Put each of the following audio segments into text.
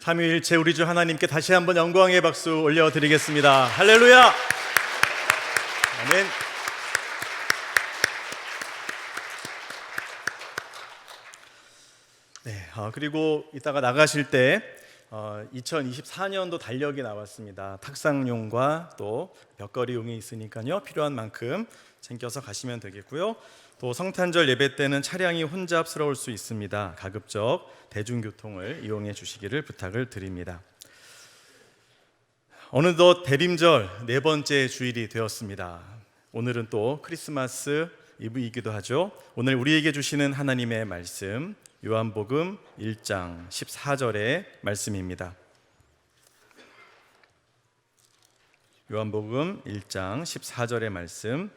삼위일체 우리 주 하나님께 다시 한번 영광의 박수 올려드리겠습니다. 할렐루야! 아멘. 네, 그리고 이따가 나가실 때 2024년도 달력이 나왔습니다. 탁상용과 또 벽걸이용이 있으니까요, 필요한 만큼 챙겨서 가시면 되겠고요. 또 성탄절 예배 때는 차량이 혼잡스러울 수 있습니다. 가급적 대중교통을 이용해 주시기를 부탁을 드립니다. 어느덧 대림절 네 번째 주일이 되었습니다. 오늘은 또 크리스마스 이브이기도 하죠. 오늘 우리에게 주시는 하나님의 말씀, 요한복음 1장 14절의 말씀입니다. 요한복음 1장 14절의 말씀,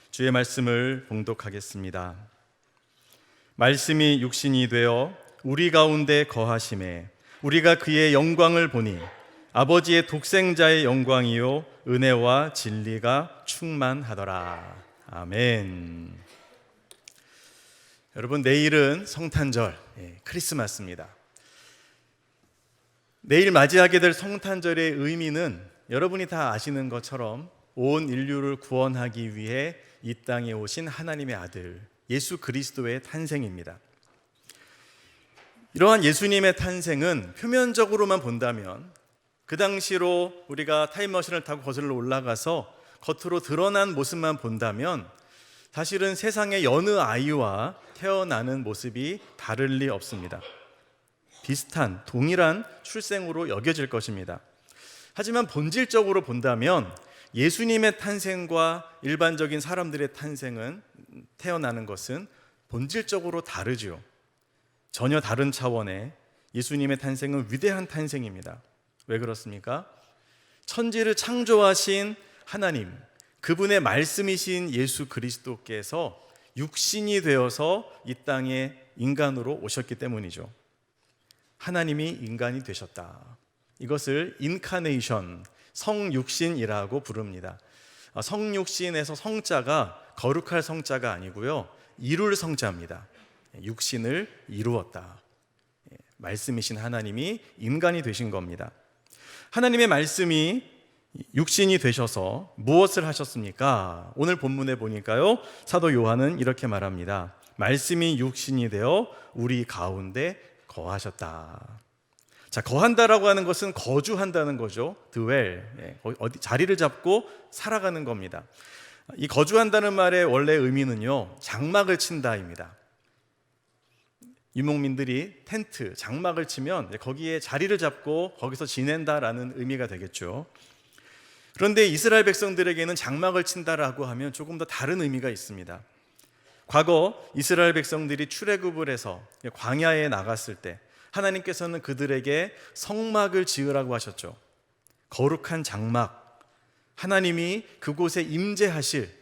주의 말씀을 봉독하겠습니다. 말씀이 육신이 되어 우리 가운데 거하심에 우리가 그의 영광을 보니 아버지의 독생자의 영광이요 은혜와 진리가 충만하더라. 아멘. 여러분, 내일은 성탄절, 크리스마스입니다. 내일 맞이하게 될 성탄절의 의미는 여러분이 다 아시는 것처럼 온 인류를 구원하기 위해 이 땅에 오신 하나님의 아들 예수 그리스도의 탄생입니다. 이러한 예수님의 탄생은 표면적으로만 본다면, 그 당시로 우리가 타임머신을 타고 거슬러 올라가서 겉으로 드러난 모습만 본다면 사실은 세상의 여느 아이와 태어나는 모습이 다를 리 없습니다. 비슷한, 동일한 출생으로 여겨질 것입니다. 하지만 본질적으로 본다면 예수님의 탄생과 일반적인 사람들의 탄생은, 태어나는 것은 본질적으로 다르죠. 전혀 다른 차원의 예수님의 탄생은 위대한 탄생입니다. 왜 그렇습니까? 천지를 창조하신 하나님, 그분의 말씀이신 예수 그리스도께서 육신이 되어서 이 땅에 인간으로 오셨기 때문이죠. 하나님이 인간이 되셨다. 이것을 인카네이션, 성육신이라고 부릅니다. 성육신에서 성자가 거룩할 성자가 아니고요, 이룰 성자입니다. 육신을 이루었다. 말씀이신 하나님이 인간이 되신 겁니다. 하나님의 말씀이 육신이 되셔서 무엇을 하셨습니까? 오늘 본문에 보니까요, 사도 요한은 이렇게 말합니다. 말씀이 육신이 되어 우리 가운데 거하셨다. 자, 거한다라고 하는 것은 거주한다는 거죠. dwell, 어디 자리를 잡고 살아가는 겁니다. 이 거주한다는 말의 원래 의미는요, 장막을 친다입니다. 유목민들이 텐트, 장막을 치면 거기에 자리를 잡고 거기서 지낸다라는 의미가 되겠죠. 그런데 이스라엘 백성들에게는 장막을 친다라고 하면 조금 더 다른 의미가 있습니다. 과거 이스라엘 백성들이 출애굽을 해서 광야에 나갔을 때 하나님께서는 그들에게 성막을 지으라고 하셨죠. 거룩한 장막, 하나님이 그곳에 임재하실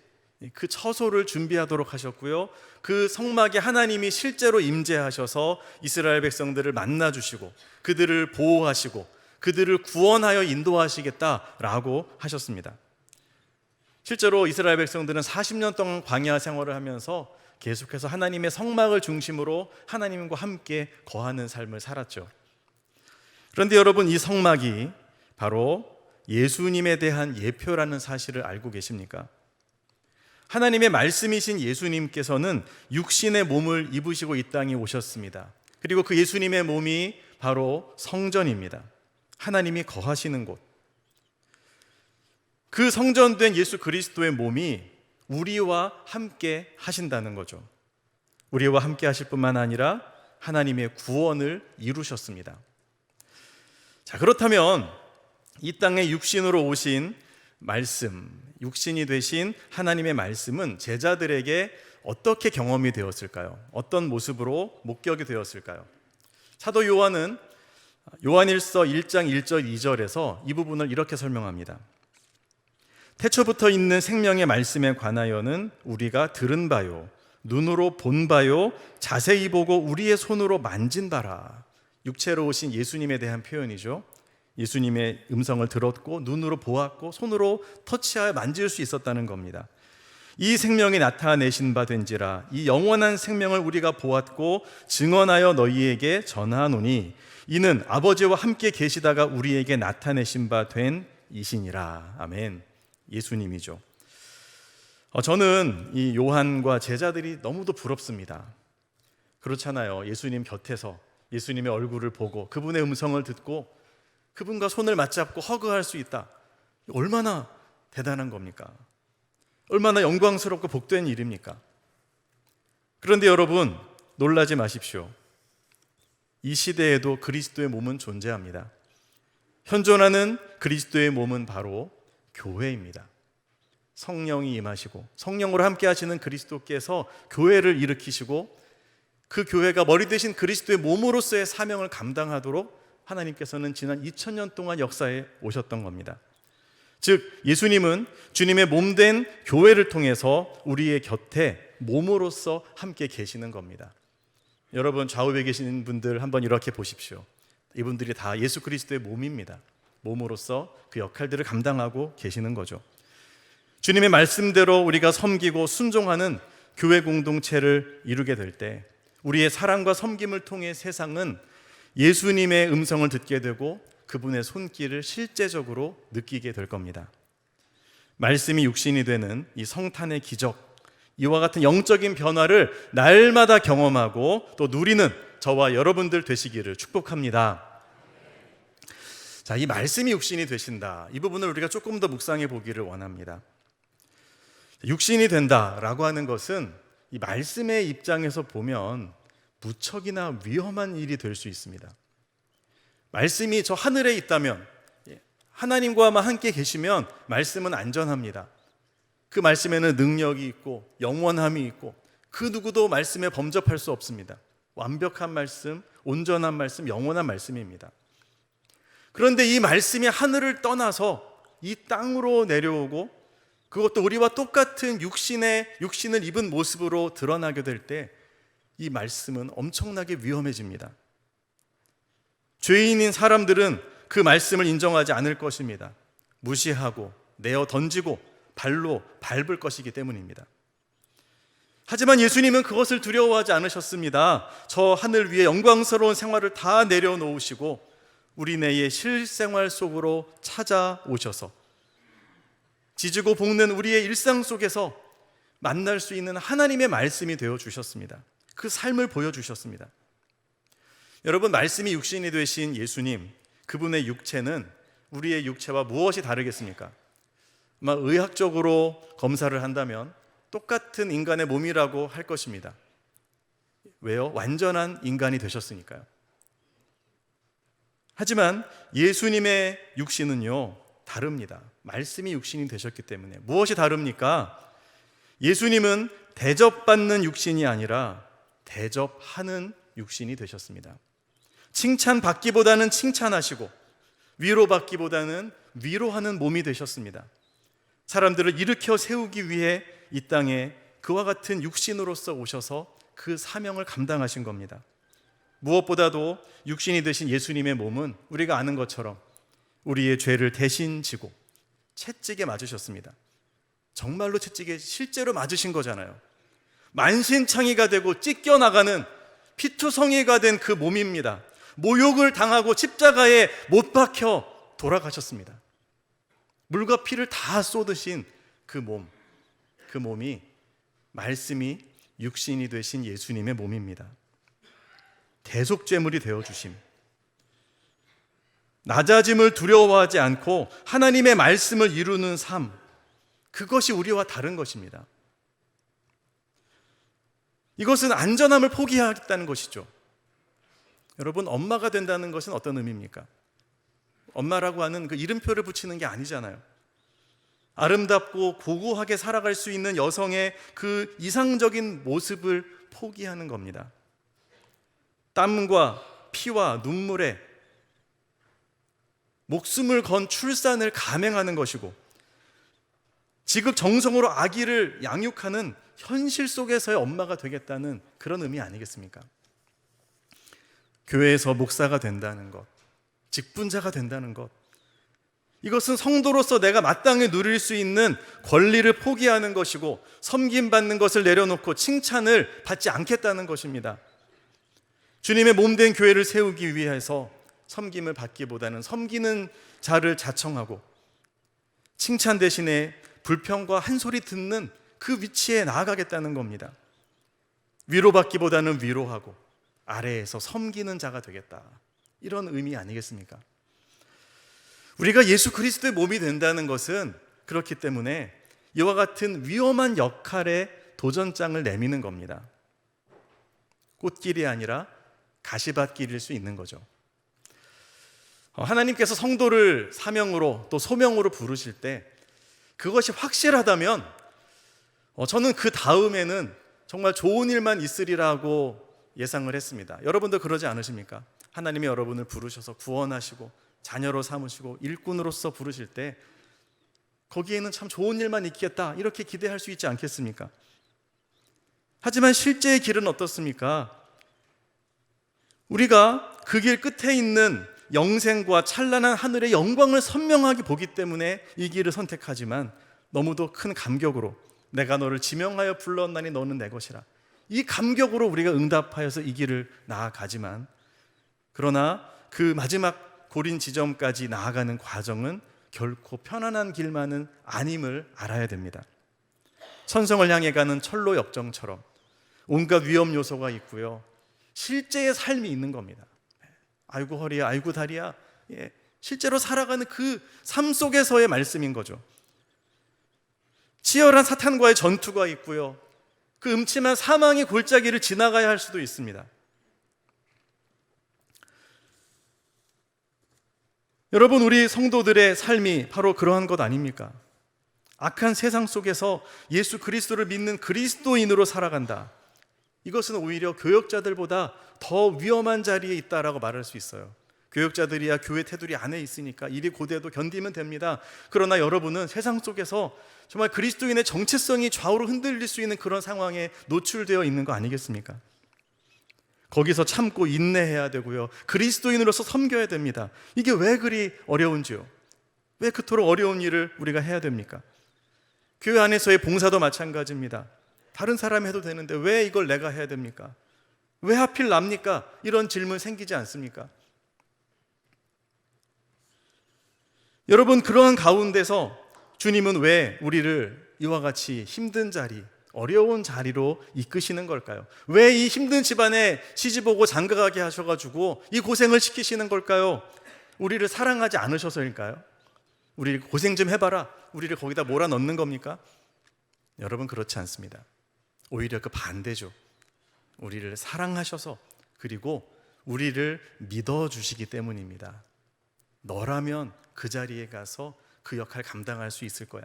그 처소를 준비하도록 하셨고요, 그 성막에 하나님이 실제로 임재하셔서 이스라엘 백성들을 만나주시고 그들을 보호하시고 그들을 구원하여 인도하시겠다라고 하셨습니다. 실제로 이스라엘 백성들은 40년 동안 광야 생활을 하면서 계속해서 하나님의 성막을 중심으로 하나님과 함께 거하는 삶을 살았죠. 그런데 여러분, 이 성막이 바로 예수님에 대한 예표라는 사실을 알고 계십니까? 하나님의 말씀이신 예수님께서는 육신의 몸을 입으시고 이 땅에 오셨습니다. 그리고 그 예수님의 몸이 바로 성전입니다. 하나님이 거하시는 곳. 그 성전된 예수 그리스도의 몸이 우리와 함께 하신다는 거죠. 우리와 함께 하실 뿐만 아니라 하나님의 구원을 이루셨습니다. 자, 그렇다면 이 땅에 육신으로 오신 말씀, 육신이 되신 하나님의 말씀은 제자들에게 어떻게 경험이 되었을까요? 어떤 모습으로 목격이 되었을까요? 사도 요한은 요한일서 1장 1절 2절에서 이 부분을 이렇게 설명합니다. 태초부터 있는 생명의 말씀에 관하여는 우리가 들은 바요, 눈으로 본 바요, 자세히 보고 우리의 손으로 만진 바라. 육체로 오신 예수님에 대한 표현이죠. 예수님의 음성을 들었고 눈으로 보았고 손으로 터치하여 만질 수 있었다는 겁니다. 이 생명이 나타내신 바 된지라 이 영원한 생명을 우리가 보았고 증언하여 너희에게 전하노니 이는 아버지와 함께 계시다가 우리에게 나타내신 바 된 이시니라. 아멘. 예수님이죠. 저는 이 요한과 제자들이 너무도 부럽습니다. 그렇잖아요. 예수님 곁에서 예수님의 얼굴을 보고 그분의 음성을 듣고 그분과 손을 맞잡고 허그할 수 있다. 얼마나 대단한 겁니까? 얼마나 영광스럽고 복된 일입니까? 그런데 여러분, 놀라지 마십시오. 이 시대에도 그리스도의 몸은 존재합니다. 현존하는 그리스도의 몸은 바로 교회입니다. 성령이 임하시고 성령으로 함께 하시는 그리스도께서 교회를 일으키시고 그 교회가 머리 대신 그리스도의 몸으로서의 사명을 감당하도록 하나님께서는 지난 2000년 동안 역사에 오셨던 겁니다. 즉 예수님은 주님의 몸된 교회를 통해서 우리의 곁에 몸으로서 함께 계시는 겁니다. 여러분, 좌우에 계시는 분들 한번 이렇게 보십시오. 이분들이 다 예수 그리스도의 몸입니다. 몸으로서 그 역할들을 감당하고 계시는 거죠. 주님의 말씀대로 우리가 섬기고 순종하는 교회 공동체를 이루게 될 때 우리의 사랑과 섬김을 통해 세상은 예수님의 음성을 듣게 되고 그분의 손길을 실제적으로 느끼게 될 겁니다. 말씀이 육신이 되는 이 성탄의 기적, 이와 같은 영적인 변화를 날마다 경험하고 또 누리는 저와 여러분들 되시기를 축복합니다. 자, 이 말씀이 육신이 되신다, 이 부분을 우리가 조금 더 묵상해 보기를 원합니다. 육신이 된다라고 하는 것은 이 말씀의 입장에서 보면 무척이나 위험한 일이 될 수 있습니다. 말씀이 저 하늘에 있다면, 하나님과만 함께 계시면 말씀은 안전합니다. 그 말씀에는 능력이 있고 영원함이 있고 그 누구도 말씀에 범접할 수 없습니다. 완벽한 말씀, 온전한 말씀, 영원한 말씀입니다. 그런데 이 말씀이 하늘을 떠나서 이 땅으로 내려오고 그것도 우리와 똑같은 육신을 입은 모습으로 드러나게 될 때 이 말씀은 엄청나게 위험해집니다. 죄인인 사람들은 그 말씀을 인정하지 않을 것입니다. 무시하고 내어 던지고 발로 밟을 것이기 때문입니다. 하지만 예수님은 그것을 두려워하지 않으셨습니다. 저 하늘 위에 영광스러운 생활을 다 내려놓으시고 우리네의 실생활 속으로 찾아오셔서 지지고 볶는 우리의 일상 속에서 만날 수 있는 하나님의 말씀이 되어주셨습니다. 그 삶을 보여주셨습니다. 여러분, 말씀이 육신이 되신 예수님, 그분의 육체는 우리의 육체와 무엇이 다르겠습니까? 아마 의학적으로 검사를 한다면 똑같은 인간의 몸이라고 할 것입니다. 왜요? 완전한 인간이 되셨으니까요. 하지만 예수님의 육신은요, 다릅니다. 말씀이 육신이 되셨기 때문에. 무엇이 다릅니까? 예수님은 대접받는 육신이 아니라 대접하는 육신이 되셨습니다. 칭찬받기보다는 칭찬하시고 위로받기보다는 위로하는 몸이 되셨습니다. 사람들을 일으켜 세우기 위해 이 땅에 그와 같은 육신으로서 오셔서 그 사명을 감당하신 겁니다. 무엇보다도 육신이 되신 예수님의 몸은 우리가 아는 것처럼 우리의 죄를 대신 지고 채찍에 맞으셨습니다. 정말로 채찍에 실제로 맞으신 거잖아요. 만신창이가 되고 찢겨나가는 피투성이가 된 그 몸입니다. 모욕을 당하고 십자가에 못 박혀 돌아가셨습니다. 물과 피를 다 쏟으신 그 몸, 그 몸이 말씀이 육신이 되신 예수님의 몸입니다. 대속죄물이 되어주심, 낮아짐을 두려워하지 않고 하나님의 말씀을 이루는 삶, 그것이 우리와 다른 것입니다. 이것은 안전함을 포기하겠다는 것이죠. 여러분, 엄마가 된다는 것은 어떤 의미입니까? 엄마라고 하는 그 이름표를 붙이는 게 아니잖아요. 아름답고 고고하게 살아갈 수 있는 여성의 그 이상적인 모습을 포기하는 겁니다. 땀과 피와 눈물에 목숨을 건 출산을 감행하는 것이고 지극정성으로 아기를 양육하는 현실 속에서의 엄마가 되겠다는 그런 의미 아니겠습니까? 교회에서 목사가 된다는 것, 직분자가 된다는 것, 이것은 성도로서 내가 마땅히 누릴 수 있는 권리를 포기하는 것이고 섬김받는 것을 내려놓고 칭찬을 받지 않겠다는 것입니다. 주님의 몸된 교회를 세우기 위해서 섬김을 받기보다는 섬기는 자를 자청하고 칭찬 대신에 불평과 한 소리 듣는 그 위치에 나아가겠다는 겁니다. 위로받기보다는 위로하고 아래에서 섬기는 자가 되겠다, 이런 의미 아니겠습니까? 우리가 예수 그리스도의 몸이 된다는 것은 그렇기 때문에 이와 같은 위험한 역할에 도전장을 내미는 겁니다. 꽃길이 아니라 가시밭길일 수 있는 거죠. 하나님께서 성도를 사명으로 또 소명으로 부르실 때 그것이 확실하다면 저는 그 다음에는 정말 좋은 일만 있으리라고 예상을 했습니다. 여러분도 그러지 않으십니까? 하나님이 여러분을 부르셔서 구원하시고 자녀로 삼으시고 일꾼으로서 부르실 때 거기에는 참 좋은 일만 있겠다, 이렇게 기대할 수 있지 않겠습니까? 하지만 실제의 길은 어떻습니까? 우리가 그 길 끝에 있는 영생과 찬란한 하늘의 영광을 선명하게 보기 때문에 이 길을 선택하지만 너무도 큰 감격으로 내가 너를 지명하여 불렀나니 너는 내 것이라, 이 감격으로 우리가 응답하여서 이 길을 나아가지만, 그러나 그 마지막 고린 지점까지 나아가는 과정은 결코 편안한 길만은 아님을 알아야 됩니다. 천성을 향해 가는 철로 역정처럼 온갖 위험 요소가 있고요, 실제의 삶이 있는 겁니다. 아이고 허리야, 아이고 다리야, 실제로 살아가는 그 삶 속에서의 말씀인 거죠. 치열한 사탄과의 전투가 있고요, 그 음침한 사망의 골짜기를 지나가야 할 수도 있습니다. 여러분, 우리 성도들의 삶이 바로 그러한 것 아닙니까? 악한 세상 속에서 예수 그리스도를 믿는 그리스도인으로 살아간다. 이것은 오히려 교역자들보다 더 위험한 자리에 있다라고 말할 수 있어요. 교역자들이야 교회 테두리 안에 있으니까 일이 고돼도 견디면 됩니다. 그러나 여러분은 세상 속에서 정말 그리스도인의 정체성이 좌우로 흔들릴 수 있는 그런 상황에 노출되어 있는 거 아니겠습니까? 거기서 참고 인내해야 되고요, 그리스도인으로서 섬겨야 됩니다. 이게 왜 그리 어려운지요? 왜 그토록 어려운 일을 우리가 해야 됩니까? 교회 안에서의 봉사도 마찬가지입니다. 다른 사람이 해도 되는데 왜 이걸 내가 해야 됩니까? 왜 하필 납니까? 이런 질문 생기지 않습니까? 여러분, 그러한 가운데서 주님은 왜 우리를 이와 같이 힘든 자리, 어려운 자리로 이끄시는 걸까요? 왜 이 힘든 집안에 시집오고 장가가게 하셔가지고 이 고생을 시키시는 걸까요? 우리를 사랑하지 않으셔서일까요? 우리 고생 좀 해봐라, 우리를 거기다 몰아넣는 겁니까? 여러분, 그렇지 않습니다. 오히려 그 반대죠. 우리를 사랑하셔서, 그리고 우리를 믿어주시기 때문입니다. 너라면 그 자리에 가서 그 역할 감당할 수 있을 거야,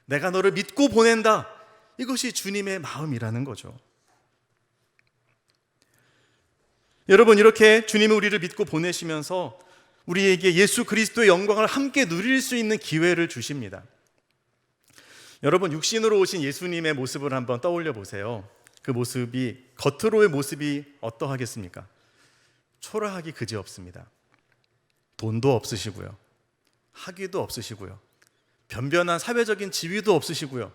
내가 너를 믿고 보낸다, 이것이 주님의 마음이라는 거죠. 여러분, 이렇게 주님은 우리를 믿고 보내시면서 우리에게 예수 그리스도의 영광을 함께 누릴 수 있는 기회를 주십니다. 여러분, 육신으로 오신 예수님의 모습을 한번 떠올려 보세요. 그 모습이, 겉으로의 모습이 어떠하겠습니까? 초라하기 그지없습니다. 돈도 없으시고요, 학위도 없으시고요, 변변한 사회적인 지위도 없으시고요,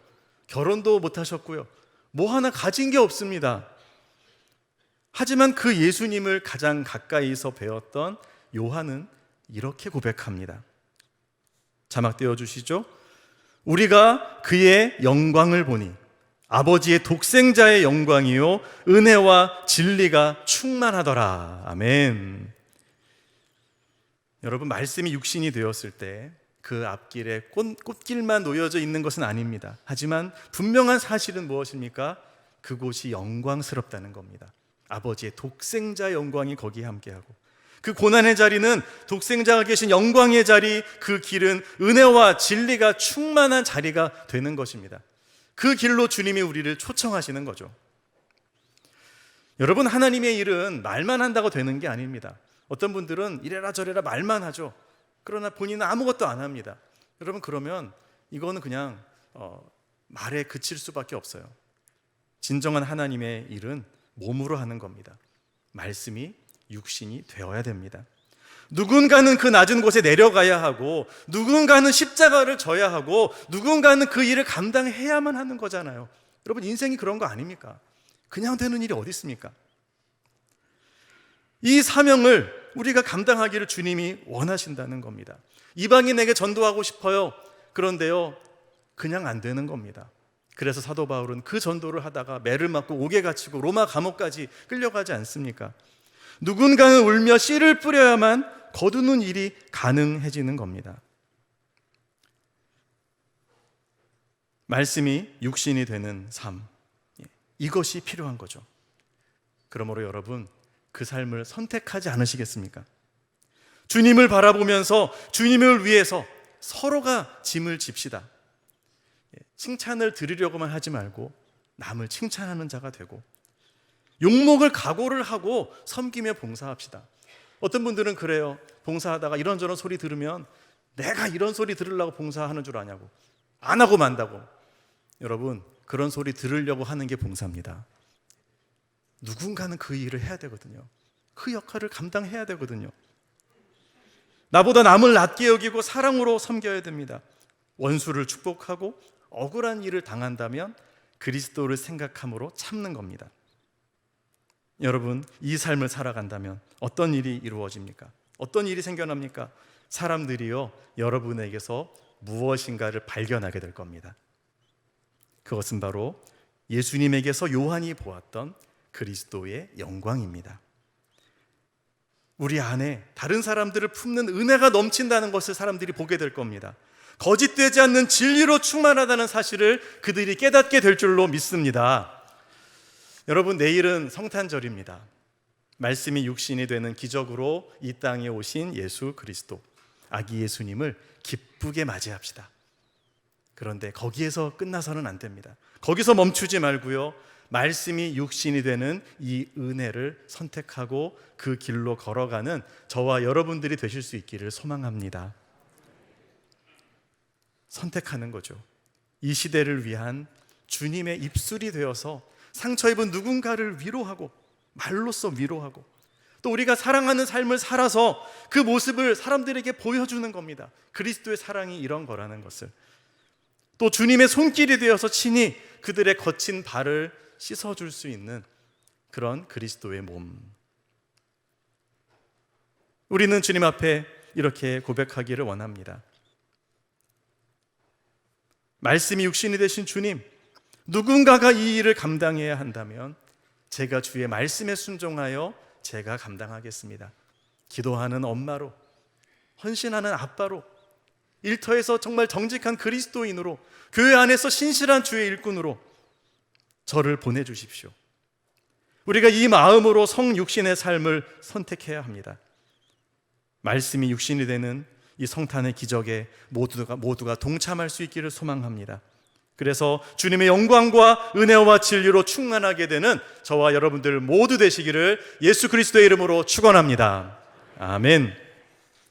결혼도 못하셨고요, 뭐 하나 가진 게 없습니다. 하지만 그 예수님을 가장 가까이서 배웠던 요한은 이렇게 고백합니다. 자막 띄워주시죠. 우리가 그의 영광을 보니 아버지의 독생자의 영광이요 은혜와 진리가 충만하더라. 아멘. 여러분, 말씀이 육신이 되었을 때 그 앞길에 꽃길만 놓여져 있는 것은 아닙니다. 하지만 분명한 사실은 무엇입니까? 그곳이 영광스럽다는 겁니다. 아버지의 독생자의 영광이 거기에 함께하고, 그 고난의 자리는 독생자가 계신 영광의 자리, 그 길은 은혜와 진리가 충만한 자리가 되는 것입니다. 그 길로 주님이 우리를 초청하시는 거죠. 여러분, 하나님의 일은 말만 한다고 되는 게 아닙니다. 어떤 분들은 이래라 저래라 말만 하죠. 그러나 본인은 아무것도 안 합니다. 여러분, 그러면 이거는 그냥 말에 그칠 수밖에 없어요. 진정한 하나님의 일은 몸으로 하는 겁니다. 말씀이 육신이 되어야 됩니다. 누군가는 그 낮은 곳에 내려가야 하고, 누군가는 십자가를 져야 하고, 누군가는 그 일을 감당해야만 하는 거잖아요. 여러분, 인생이 그런 거 아닙니까? 그냥 되는 일이 어디 있습니까? 이 사명을 우리가 감당하기를 주님이 원하신다는 겁니다. 이방인에게 전도하고 싶어요. 그런데요, 그냥 안 되는 겁니다. 그래서 사도 바울은 그 전도를 하다가 매를 맞고 옥에 갇히고 로마 감옥까지 끌려가지 않습니까? 누군가는 울며 씨를 뿌려야만 거두는 일이 가능해지는 겁니다. 말씀이 육신이 되는 삶, 이것이 필요한 거죠. 그러므로 여러분, 그 삶을 선택하지 않으시겠습니까? 주님을 바라보면서 주님을 위해서 서로가 짐을 집시다. 칭찬을 들으려고만 하지 말고 남을 칭찬하는 자가 되고, 욕먹을 각오를 하고 섬기며 봉사합시다. 어떤 분들은 그래요. 봉사하다가 이런저런 소리 들으면 내가 이런 소리 들으려고 봉사하는 줄 아냐고, 안 하고 만다고. 여러분, 그런 소리 들으려고 하는 게 봉사입니다. 누군가는 그 일을 해야 되거든요. 그 역할을 감당해야 되거든요. 나보다 남을 낮게 여기고 사랑으로 섬겨야 됩니다. 원수를 축복하고 억울한 일을 당한다면 그리스도를 생각함으로 참는 겁니다. 여러분, 이 삶을 살아간다면 어떤 일이 이루어집니까? 어떤 일이 생겨납니까? 사람들이요, 여러분에게서 무엇인가를 발견하게 될 겁니다. 그것은 바로 예수님에게서 요한이 보았던 그리스도의 영광입니다. 우리 안에 다른 사람들을 품는 은혜가 넘친다는 것을 사람들이 보게 될 겁니다. 거짓되지 않는 진리로 충만하다는 사실을 그들이 깨닫게 될 줄로 믿습니다. 여러분, 내일은 성탄절입니다. 말씀이 육신이 되는 기적으로 이 땅에 오신 예수 그리스도, 아기 예수님을 기쁘게 맞이합시다. 그런데 거기에서 끝나서는 안 됩니다. 거기서 멈추지 말고요, 말씀이 육신이 되는 이 은혜를 선택하고 그 길로 걸어가는 저와 여러분들이 되실 수 있기를 소망합니다. 선택하는 거죠. 이 시대를 위한 주님의 입술이 되어서 상처 입은 누군가를 위로하고, 말로써 위로하고, 또 우리가 사랑하는 삶을 살아서 그 모습을 사람들에게 보여주는 겁니다. 그리스도의 사랑이 이런 거라는 것을. 또 주님의 손길이 되어서 친히 그들의 거친 발을 씻어줄 수 있는 그런 그리스도의 몸. 우리는 주님 앞에 이렇게 고백하기를 원합니다. 말씀이 육신이 되신 주님, 누군가가 이 일을 감당해야 한다면 제가 주의 말씀에 순종하여 제가 감당하겠습니다. 기도하는 엄마로, 헌신하는 아빠로, 일터에서 정말 정직한 그리스도인으로, 교회 안에서 신실한 주의 일꾼으로 저를 보내주십시오. 우리가 이 마음으로 성육신의 삶을 선택해야 합니다. 말씀이 육신이 되는 이 성탄의 기적에 모두가 동참할 수 있기를 소망합니다. 그래서 주님의 영광과 은혜와 진리로 충만하게 되는 저와 여러분들 모두 되시기를 예수 그리스도의 이름으로 축원합니다. 아멘.